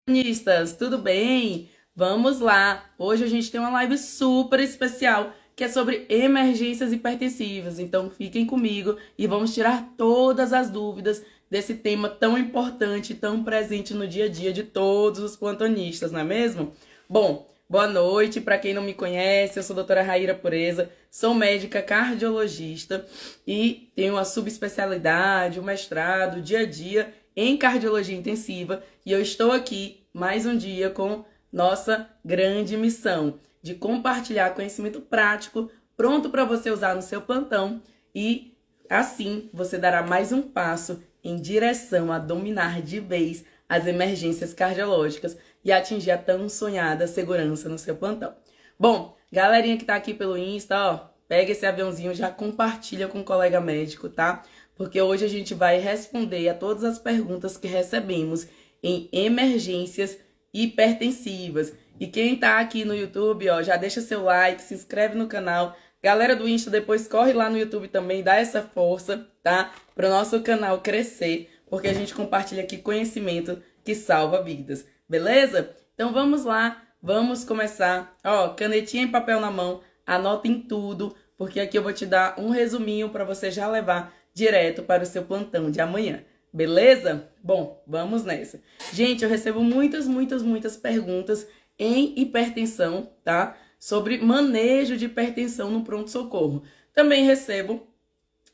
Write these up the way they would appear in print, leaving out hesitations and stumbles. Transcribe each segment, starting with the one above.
Nistas, tudo bem? Vamos lá! Hoje a gente tem uma live super especial que é sobre emergências hipertensivas. Então fiquem comigo e vamos tirar todas as dúvidas desse tema tão importante, tão presente no dia a dia de todos os plantonistas, não é mesmo? Bom, boa noite. Para quem não me conhece, eu sou a doutora Raíra Pureza, sou médica cardiologista e tenho uma subespecialidade, um mestrado, dia a dia em cardiologia intensiva, e eu estou aqui mais um dia com nossa grande missão de compartilhar conhecimento prático pronto para você usar no seu plantão e assim você dará mais um passo em direção a dominar de vez as emergências cardiológicas e atingir a tão sonhada segurança no seu plantão. Bom, galerinha que tá aqui pelo Insta, ó, pega esse aviãozinho, já compartilha com um colega médico, tá? Porque hoje a gente vai responder a todas as perguntas que recebemos em emergências hipertensivas. E quem tá aqui no YouTube, ó, já deixa seu like, se inscreve no canal. Galera do Insta, depois corre lá no YouTube também, dá essa força, tá? Para o nosso canal crescer, porque a gente compartilha aqui conhecimento que salva vidas, beleza? Então vamos lá, vamos começar. Ó, canetinha e papel na mão, anotem tudo, porque aqui eu vou te dar um resuminho para você já levar direto para o seu plantão de amanhã, beleza? Bom, vamos nessa. Gente, eu recebo muitas perguntas em hipertensão, tá? Sobre manejo de hipertensão no pronto-socorro. Também recebo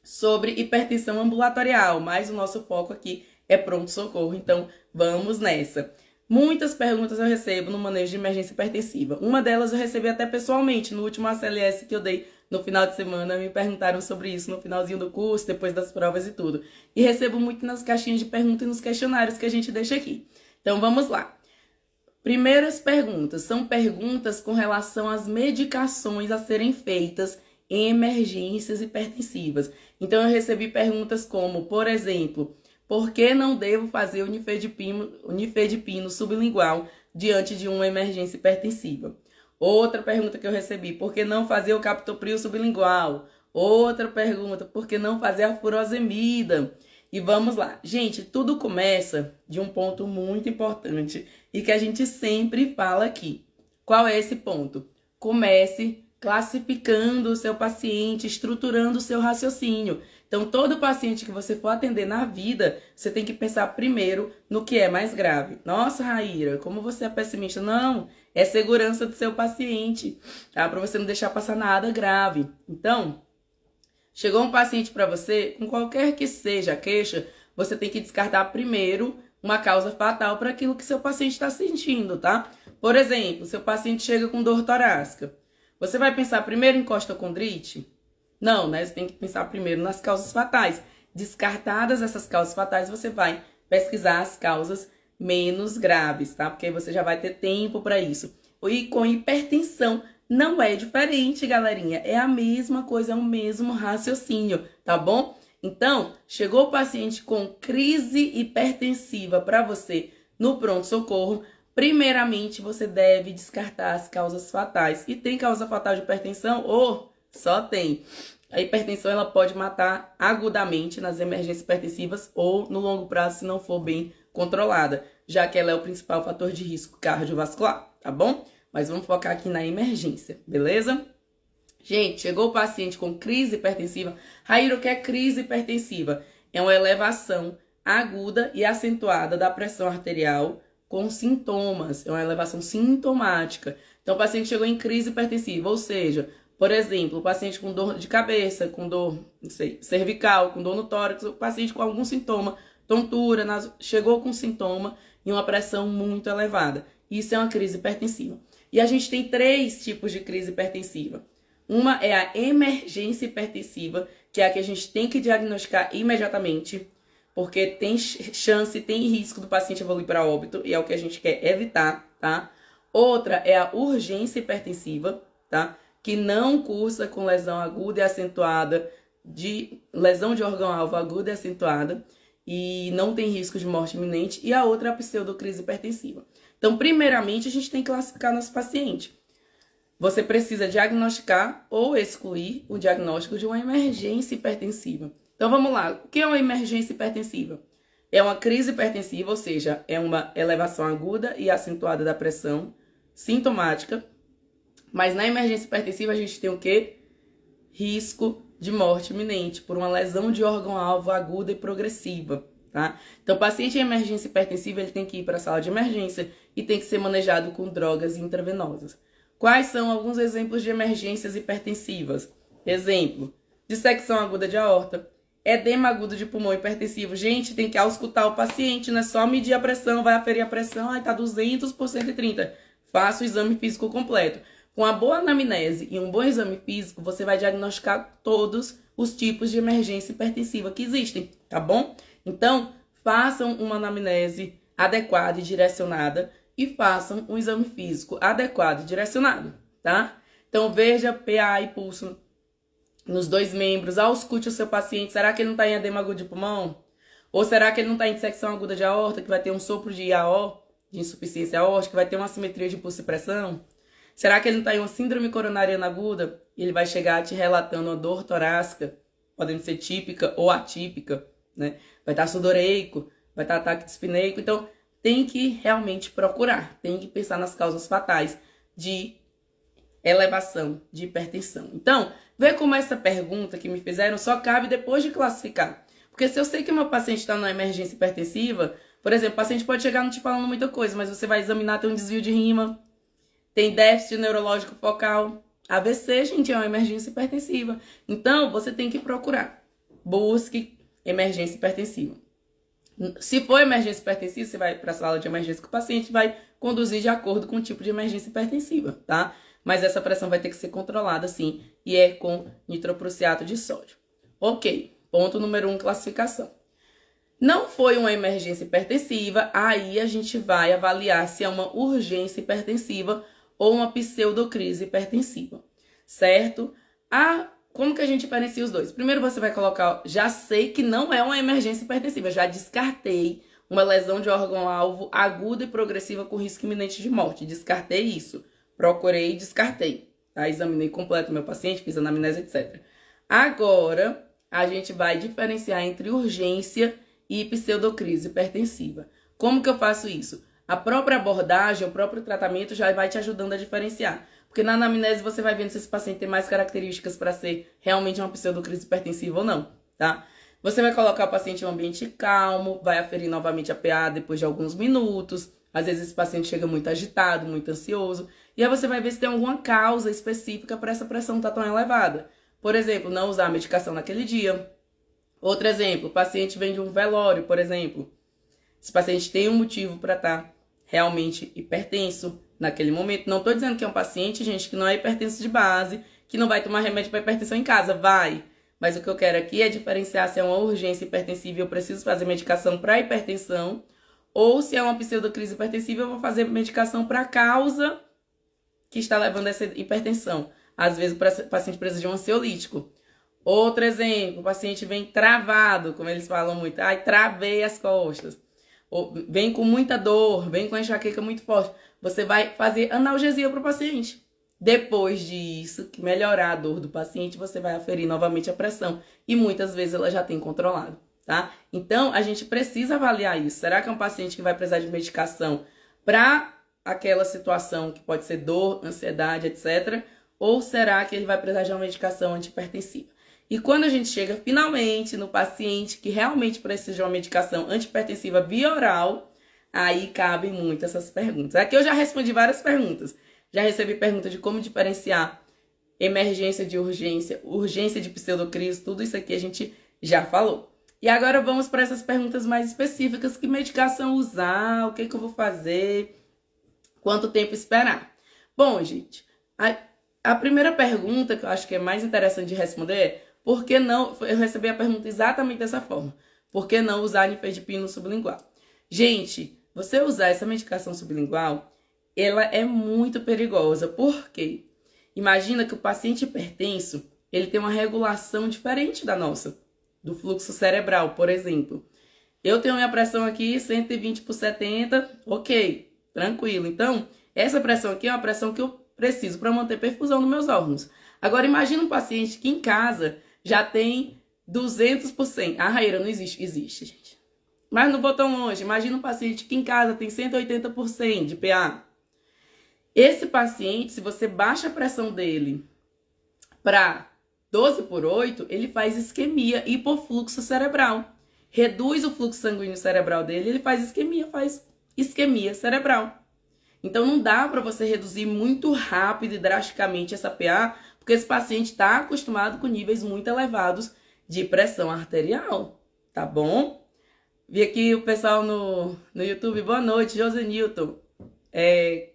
sobre hipertensão ambulatorial, mas o nosso foco aqui é pronto-socorro, então vamos nessa. Muitas perguntas eu recebo no manejo de emergência hipertensiva. Uma delas eu recebi até pessoalmente, no último ACLS que eu dei no final de semana, me perguntaram sobre isso no finalzinho do curso, depois das provas e tudo. E recebo muito nas caixinhas de perguntas e nos questionários que a gente deixa aqui. Então vamos lá. Primeiras perguntas são perguntas com relação às medicações a serem feitas em emergências hipertensivas. Então eu recebi perguntas como, por exemplo, por que não devo fazer o nifedipino sublingual diante de uma emergência hipertensiva? Outra pergunta que eu recebi, por que não fazer o captopril sublingual? Outra pergunta, por que não fazer a furosemida? E vamos lá. Gente, tudo começa de um ponto muito importante e que a gente sempre fala aqui. Qual é esse ponto? Comece classificando o seu paciente, estruturando o seu raciocínio. Então, todo paciente que você for atender na vida, você tem que pensar primeiro no que é mais grave. Nossa, Raíra, como você é pessimista? Não, é segurança do seu paciente, tá? Para você não deixar passar nada grave. Então, chegou um paciente para você, com qualquer que seja a queixa, você tem que descartar primeiro uma causa fatal para aquilo que seu paciente está sentindo, tá? Por exemplo, seu paciente chega com dor torácica. Você vai pensar primeiro em costocondrite? Não, né? Você tem que pensar primeiro nas causas fatais. Descartadas essas causas fatais, você vai pesquisar as causas menos graves, tá? Porque aí você já vai ter tempo para isso. E com hipertensão não é diferente, galerinha. É a mesma coisa, é o mesmo raciocínio, tá bom? Então, chegou o paciente com crise hipertensiva para você no pronto-socorro, primeiramente você deve descartar as causas fatais. E tem causa fatal de hipertensão? Só tem. A hipertensão ela pode matar agudamente nas emergências hipertensivas ou no longo prazo se não for bem controlada, já que ela é o principal fator de risco cardiovascular, tá bom? Mas vamos focar aqui na emergência, beleza? Gente, chegou o paciente com crise hipertensiva. Raíra, o que é crise hipertensiva? É uma elevação aguda e acentuada da pressão arterial com sintomas. É uma elevação sintomática. Então, o paciente chegou em crise hipertensiva, ou seja, por exemplo, o paciente com dor de cabeça, com dor, não sei, cervical, com dor no tórax, o paciente com algum sintoma, tontura, chegou com sintoma e uma pressão muito elevada. Isso é uma crise hipertensiva. E a gente tem 3 tipos de crise hipertensiva. Uma é a emergência hipertensiva, que é a que a gente tem que diagnosticar imediatamente, porque tem chance, tem risco do paciente evoluir para óbito, e é o que a gente quer evitar, tá? Outra é a urgência hipertensiva, tá? Que não cursa com lesão aguda e acentuada, lesão de órgão-alvo aguda e acentuada, e não tem risco de morte iminente. E a outra é a pseudocrise hipertensiva. Então, primeiramente, a gente tem que classificar nosso paciente. Você precisa diagnosticar ou excluir o diagnóstico de uma emergência hipertensiva. Então, vamos lá. O que é uma emergência hipertensiva? É uma crise hipertensiva, ou seja, é uma elevação aguda e acentuada da pressão sintomática. Mas na emergência hipertensiva a gente tem o quê? Risco de morte iminente por uma lesão de órgão-alvo aguda e progressiva, tá? Então, o paciente em emergência hipertensiva, ele tem que ir para a sala de emergência e tem que ser manejado com drogas intravenosas. Quais são alguns exemplos de emergências hipertensivas? Exemplo, dissecção aguda de aorta, edema agudo de pulmão hipertensivo. Gente, tem que auscultar o paciente, não é só medir a pressão, vai aferir a pressão, ai, tá 200 por 130. Faça o exame físico completo. Com a boa anamnese e um bom exame físico, você vai diagnosticar todos os tipos de emergência hipertensiva que existem, tá bom? Então, façam uma anamnese adequada e direcionada e façam um exame físico adequado e direcionado, tá? Então, veja PA e pulso nos dois membros, auscute o seu paciente. Será que ele não está em edema agudo de pulmão? Ou será que ele não está em dissecção aguda de aorta, que vai ter um sopro de IAO, de insuficiência aórtica, que vai ter uma assimetria de pulso e pressão? Será que ele não está em uma síndrome coronariana aguda? E ele vai chegar te relatando uma dor torácica, podendo ser típica ou atípica, né? Vai estar sudoreico, vai estar ataque dispneico. Então, tem que realmente procurar, tem que pensar nas causas fatais de elevação de hipertensão. Então, vê como essa pergunta que me fizeram só cabe depois de classificar. Porque se eu sei que o meu paciente está numa emergência hipertensiva, por exemplo, o paciente pode chegar não te falando muita coisa, mas você vai examinar, tem um desvio de rima, tem déficit neurológico focal. AVC, gente, é uma emergência hipertensiva. Então, você tem que procurar. Busque emergência hipertensiva. Se for emergência hipertensiva, você vai para a sala de emergência com o paciente, vai conduzir de acordo com o tipo de emergência hipertensiva, tá? Mas essa pressão vai ter que ser controlada, sim, e é com nitroprussiato de sódio. Ok, ponto número 1, classificação. Não foi uma emergência hipertensiva, aí a gente vai avaliar se é uma urgência hipertensiva ou uma pseudocrise hipertensiva, certo? Como que a gente diferencia os dois? Primeiro você vai colocar, já sei que não é uma emergência hipertensiva, já descartei uma lesão de órgão-alvo aguda e progressiva com risco iminente de morte, descartei isso. Procurei e descartei, tá? Examinei completo o meu paciente, fiz anamnese, etc. Agora, a gente vai diferenciar entre urgência e pseudocrise hipertensiva. Como que eu faço isso? A própria abordagem, o próprio tratamento já vai te ajudando a diferenciar. Porque na anamnese você vai vendo se esse paciente tem mais características para ser realmente uma pseudocrise hipertensiva ou não, tá? Você vai colocar o paciente em um ambiente calmo, vai aferir novamente a PA depois de alguns minutos. Às vezes esse paciente chega muito agitado, muito ansioso. E aí você vai ver se tem alguma causa específica para essa pressão estar tão elevada. Por exemplo, não usar a medicação naquele dia. Outro exemplo, o paciente vem de um velório, por exemplo. Esse paciente tem um motivo para estar realmente hipertenso naquele momento. Não estou dizendo que é um paciente, gente, que não é hipertenso de base, que não vai tomar remédio para hipertensão em casa. Vai. Mas o que eu quero aqui é diferenciar se é uma urgência hipertensiva e eu preciso fazer medicação para hipertensão, ou se é uma pseudocrise hipertensiva, eu vou fazer medicação para a causa que está levando essa hipertensão. Às vezes o paciente precisa de um ansiolítico. Outro exemplo, o paciente vem travado, como eles falam muito. Ai, travei as costas. Ou vem com muita dor, vem com enxaqueca muito forte. Você vai fazer analgesia para o paciente. Depois disso, que melhorar a dor do paciente, você vai aferir novamente a pressão. E muitas vezes ela já tem controlado, tá? Então, a gente precisa avaliar isso. Será que é um paciente que vai precisar de medicação para aquela situação que pode ser dor, ansiedade, etc. Ou será que ele vai precisar de uma medicação antihipertensiva? E quando a gente chega finalmente no paciente que realmente precisa de uma medicação antihipertensiva via oral, aí cabem muito essas perguntas. Aqui eu já respondi várias perguntas. Já recebi pergunta de como diferenciar emergência de urgência, urgência de pseudocrise, tudo isso aqui a gente já falou. E agora vamos para essas perguntas mais específicas. Que medicação usar? O que eu vou fazer? Quanto tempo esperar? Bom, gente, a primeira pergunta que eu acho que é mais interessante de responder é por que não... Eu recebi a pergunta exatamente dessa forma. Por que não usar nifedipino sublingual? Gente, você usar essa medicação sublingual, ela é muito perigosa. Por quê? Imagina que o paciente hipertenso, ele tem uma regulação diferente da nossa, do fluxo cerebral, por exemplo. Eu tenho minha pressão aqui, 120 por 70, ok, tranquilo. Então, essa pressão aqui é uma pressão que eu preciso para manter perfusão nos meus órgãos. Agora, imagina um paciente que em casa já tem 200 por 100. Ah, Raíra, não existe. Existe, gente. Mas não vou tão longe. Imagina um paciente que em casa tem 180 por 100 de PA. Esse paciente, se você baixa a pressão dele para 12 por 8, ele faz isquemia, hipofluxo cerebral. Reduz o fluxo sanguíneo cerebral dele, ele faz isquemia cerebral. Então não dá para você reduzir muito rápido e drasticamente essa PA, porque esse paciente está acostumado com níveis muito elevados de pressão arterial, tá bom? Vi aqui o pessoal no YouTube, boa noite, Josenilton,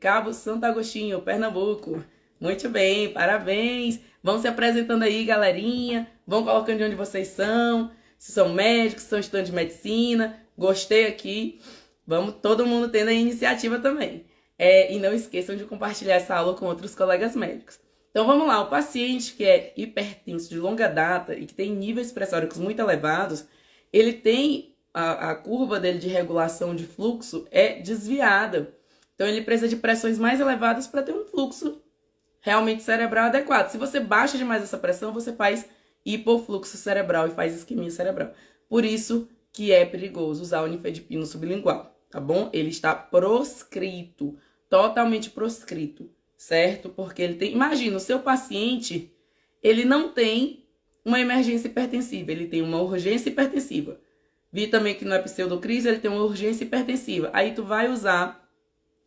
Cabo Santo Agostinho, Pernambuco. Muito bem, parabéns. Vão se apresentando aí, galerinha. Vão colocando de onde vocês são. Se são médicos, se são estudantes de medicina. Gostei aqui. Vamos todo mundo tendo a iniciativa também. E não esqueçam de compartilhar essa aula com outros colegas médicos. Então vamos lá, o paciente que é hipertenso de longa data e que tem níveis pressóricos muito elevados, ele tem a curva dele de regulação de fluxo é desviada. Então ele precisa de pressões mais elevadas para ter um fluxo realmente cerebral adequado. Se você baixa demais essa pressão, você faz hipofluxo cerebral e faz isquemia cerebral. Por isso que é perigoso usar o nifedipino sublingual, tá bom? Ele está proscrito, totalmente proscrito, certo? Porque ele tem... Imagina, o seu paciente, ele não tem uma emergência hipertensiva, ele tem uma urgência hipertensiva. Vi também que não é pseudocrise, ele tem uma urgência hipertensiva. Aí tu vai usar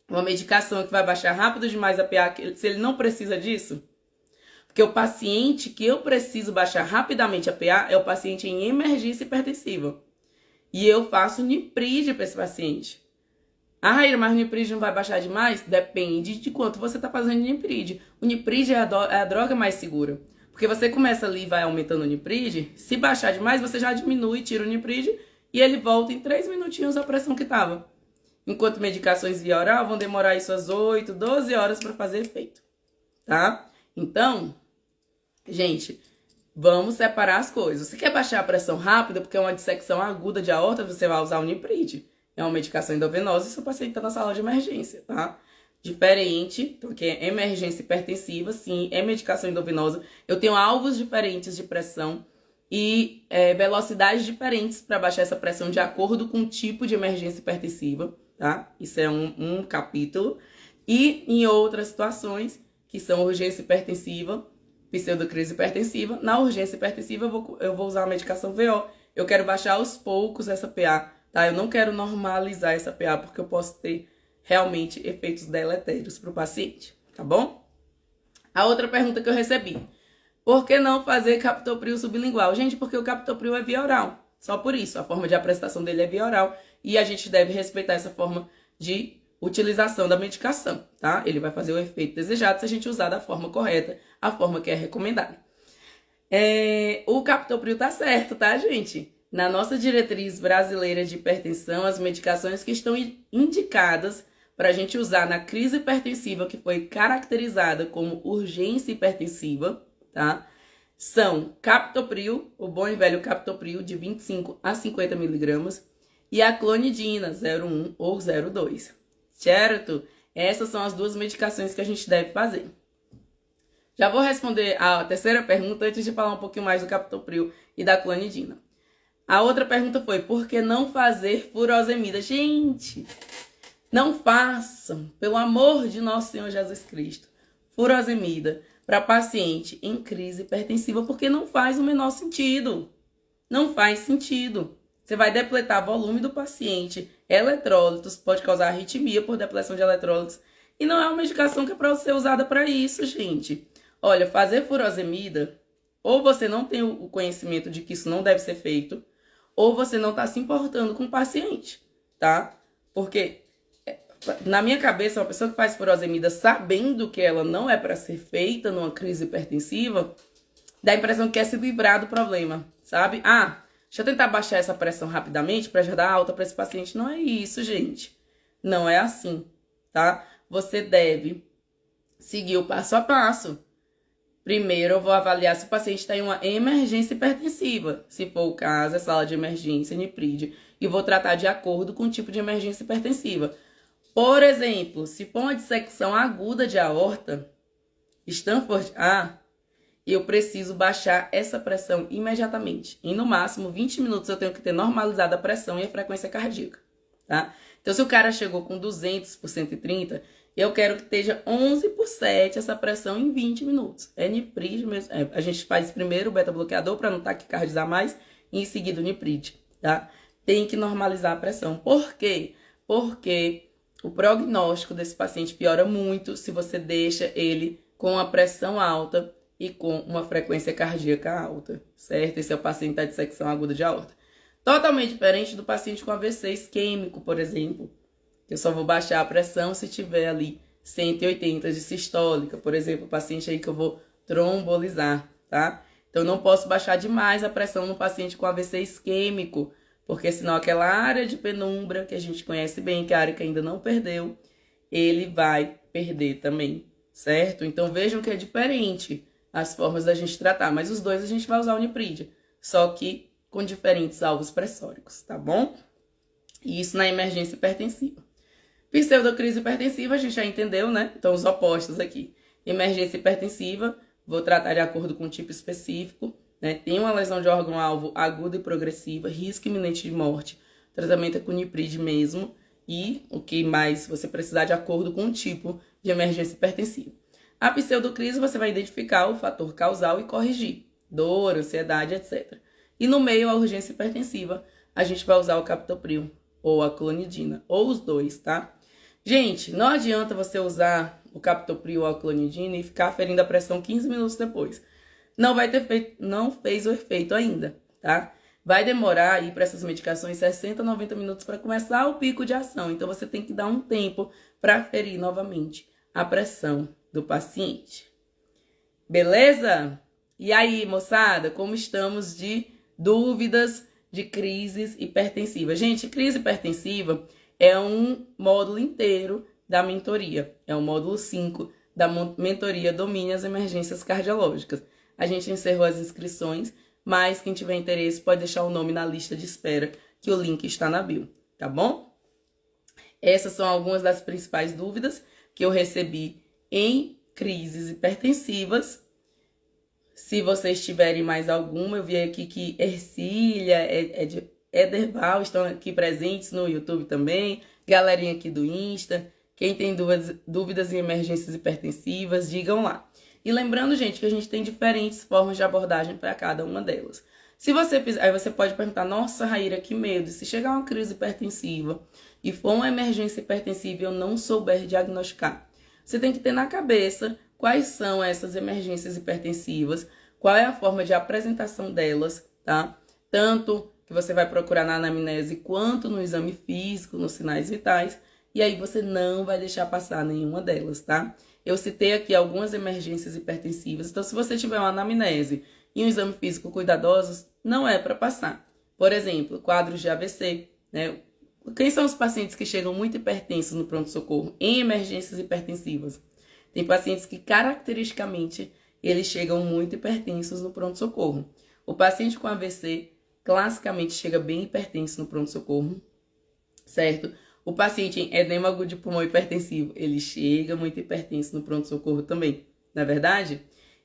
uma medicação que vai baixar rápido demais a PA, se ele não precisa disso. Porque o paciente que eu preciso baixar rapidamente a PA é o paciente em emergência hipertensiva. E eu faço Nipride para esse paciente. Ah, Raíra, mas o Nipride não vai baixar demais? Depende de quanto você está fazendo Nipride. O Nipride é a droga mais segura. Porque você começa ali e vai aumentando o Nipride, se baixar demais, você já diminui, tira o Nipride e ele volta em 3 minutinhos a pressão que estava. Enquanto medicações via oral vão demorar aí suas 8, 12 horas para fazer efeito, tá? Então, gente, vamos separar as coisas. Você quer baixar a pressão rápida porque é uma dissecção aguda de aorta, você vai usar o Nipride. É uma medicação endovenosa e seu paciente está na sala de emergência, tá? Diferente, porque é emergência hipertensiva, sim, é medicação endovenosa. Eu tenho alvos diferentes de pressão e velocidades diferentes para baixar essa pressão de acordo com o tipo de emergência hipertensiva, tá? Isso é um capítulo. E em outras situações, que são urgência hipertensiva, pseudocrise hipertensiva, na urgência hipertensiva eu vou usar a medicação VO. Eu quero baixar aos poucos essa PA, tá? Eu não quero normalizar essa PA, porque eu posso ter realmente efeitos deletérios para o paciente, tá bom? A outra pergunta que eu recebi: por que não fazer captopril sublingual? Gente, porque o captopril é via oral. Só por isso, a forma de apresentação dele é via oral e a gente deve respeitar essa forma de utilização da medicação, tá? Ele vai fazer o efeito desejado se a gente usar da forma correta, a forma que é recomendada. O captopril tá certo, tá, gente? Na nossa diretriz brasileira de hipertensão, as medicações que estão indicadas para a gente usar na crise hipertensiva, que foi caracterizada como urgência hipertensiva, tá? São captopril, o bom e velho captopril de 25 a 50 miligramas, e a clonidina 0,1 ou 0,2, certo? Essas são as duas medicações que a gente deve fazer. Já vou responder a terceira pergunta antes de falar um pouquinho mais do captopril e da clonidina. A outra pergunta foi: por que não fazer furosemida? Gente, não façam, pelo amor de nosso Senhor Jesus Cristo, furosemida para paciente em crise hipertensiva, porque não faz o menor sentido. Não faz sentido. Você vai depletar volume do paciente, eletrólitos, pode causar arritmia por depleção de eletrólitos, e não é uma medicação que é para ser usada para isso, gente. Olha, fazer furosemida, ou você não tem o conhecimento de que isso não deve ser feito, ou você não está se importando com o paciente, tá? Porque, na minha cabeça, uma pessoa que faz furosemida sabendo que ela não é para ser feita numa crise hipertensiva, dá a impressão que quer se livrar do problema, sabe? Deixa eu tentar baixar essa pressão rapidamente para já dar alta para esse paciente. Não é isso, gente. Não é assim, tá? Você deve seguir o passo a passo. Primeiro, eu vou avaliar se o paciente está em uma emergência hipertensiva. Se for o caso, é sala de emergência, Nipride. E vou tratar de acordo com o tipo de emergência hipertensiva. Por exemplo, se for uma dissecção aguda de aorta, Stanford A, e eu preciso baixar essa pressão imediatamente. Em no máximo 20 minutos eu tenho que ter normalizado a pressão e a frequência cardíaca, tá? Então se o cara chegou com 200 por 130, eu quero que esteja 11 por 7 essa pressão em 20 minutos. É Niprid mesmo. A gente faz primeiro o beta-bloqueador para não taquicardizar mais e em seguida o Niprid, tá? Tem que normalizar a pressão. Por quê? Porque o prognóstico desse paciente piora muito se você deixa ele com a pressão alta e com uma frequência cardíaca alta, certo? Esse é o paciente da dissecção aguda de aorta. Totalmente diferente do paciente com AVC isquêmico, por exemplo. Eu só vou baixar a pressão se tiver ali 180 de sistólica, por exemplo, o paciente aí que eu vou trombolizar, tá? Então, eu não posso baixar demais a pressão no paciente com AVC isquêmico, porque senão aquela área de penumbra que a gente conhece bem, que é a área que ainda não perdeu, ele vai perder também, certo? Então, vejam que é diferente as formas da gente tratar, mas os dois a gente vai usar o Niprid, só que com diferentes alvos pressóricos, tá bom? E isso na emergência hipertensiva. Pseudocrise hipertensiva, a gente já entendeu, né? Então, os opostos aqui. Emergência hipertensiva, vou tratar de acordo com o tipo específico, né? Tem uma lesão de órgão-alvo aguda e progressiva, risco iminente de morte, tratamento é com Niprid mesmo, e o que mais você precisar de acordo com o tipo de emergência hipertensiva. A pseudocrise, você vai identificar o fator causal e corrigir, dor, ansiedade, etc. E no meio, a urgência hipertensiva, a gente vai usar o captopril ou a clonidina, ou os dois, tá? Gente, não adianta você usar o captopril ou a clonidina e ficar ferindo a pressão 15 minutos depois. Não vai ter feito, não fez o efeito ainda, tá? Vai demorar aí para essas medicações 60, 90 minutos para começar o pico de ação. Então, você tem que dar um tempo para ferir novamente a pressão do paciente. Beleza? E aí, moçada, como estamos de dúvidas de crises hipertensivas? Gente, crise hipertensiva é um módulo inteiro da mentoria. É o módulo 5 da mentoria Domine as Emergências Cardiológicas. A gente encerrou as inscrições, mas quem tiver interesse pode deixar o nome na lista de espera, que o link está na bio, tá bom? Essas são algumas das principais dúvidas que eu recebi em crises hipertensivas. Se vocês tiverem mais alguma, eu vi aqui que Ercília, Ederval estão aqui presentes no YouTube também, galerinha aqui do Insta. Quem tem dúvidas em emergências hipertensivas, digam lá. E lembrando, gente, que a gente tem diferentes formas de abordagem para cada uma delas. Se você fizer, aí você pode perguntar, nossa, Raíra, que medo, se chegar uma crise hipertensiva e for uma emergência hipertensiva e eu não souber diagnosticar, você tem que ter na cabeça quais são essas emergências hipertensivas, qual é a forma de apresentação delas, tá? Tanto que você vai procurar na anamnese quanto no exame físico, nos sinais vitais, e aí você não vai deixar passar nenhuma delas, tá? Eu citei aqui algumas emergências hipertensivas, então se você tiver uma anamnese e um exame físico cuidadosos, não é para passar. Por exemplo, quadros de AVC, né? Quem são os pacientes que chegam muito hipertensos no pronto-socorro em emergências hipertensivas? Tem pacientes que, caracteristicamente, eles chegam muito hipertensos no pronto-socorro. O paciente com AVC, classicamente, chega bem hipertenso no pronto-socorro, certo? O paciente em edema agudo de pulmão hipertensivo, ele chega muito hipertenso no pronto-socorro também, não é verdade?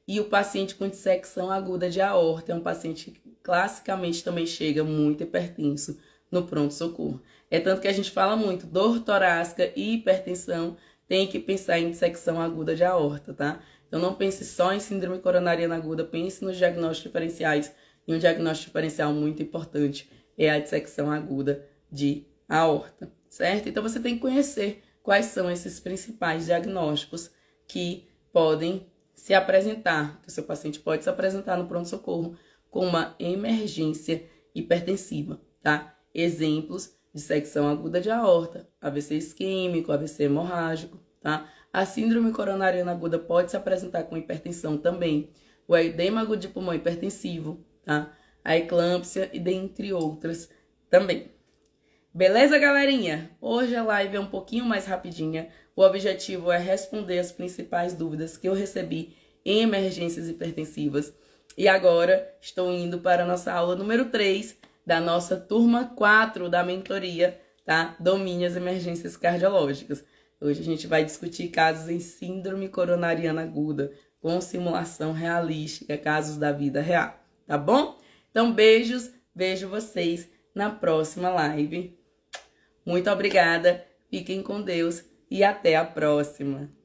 E o paciente com dissecção aguda de aorta é um paciente que, classicamente, também chega muito hipertenso no pronto-socorro. É tanto que a gente fala muito, dor torácica e hipertensão, tem que pensar em dissecção aguda de aorta, tá? Então, não pense só em síndrome coronariana aguda, pense nos diagnósticos diferenciais. E um diagnóstico diferencial muito importante é a dissecção aguda de aorta, certo? Então, você tem que conhecer quais são esses principais diagnósticos que podem se apresentar, que o seu paciente pode se apresentar no pronto-socorro com uma emergência hipertensiva, tá? Exemplos: dissecção aguda de aorta, AVC isquêmico, AVC hemorrágico, tá? A síndrome coronariana aguda pode se apresentar com hipertensão também, o edema agudo de pulmão hipertensivo, tá? A eclâmpsia e dentre outras também. Beleza, galerinha? Hoje a live é um pouquinho mais rapidinha. O objetivo é responder as principais dúvidas que eu recebi em emergências hipertensivas. E agora estou indo para a nossa aula número 3 da nossa turma 4 da mentoria, tá? Domine as Emergências Cardiológicas. Hoje a gente vai discutir casos em síndrome coronariana aguda, com simulação realística, casos da vida real, tá bom? Então, beijos, vejo vocês na próxima live. Muito obrigada, fiquem com Deus e até a próxima.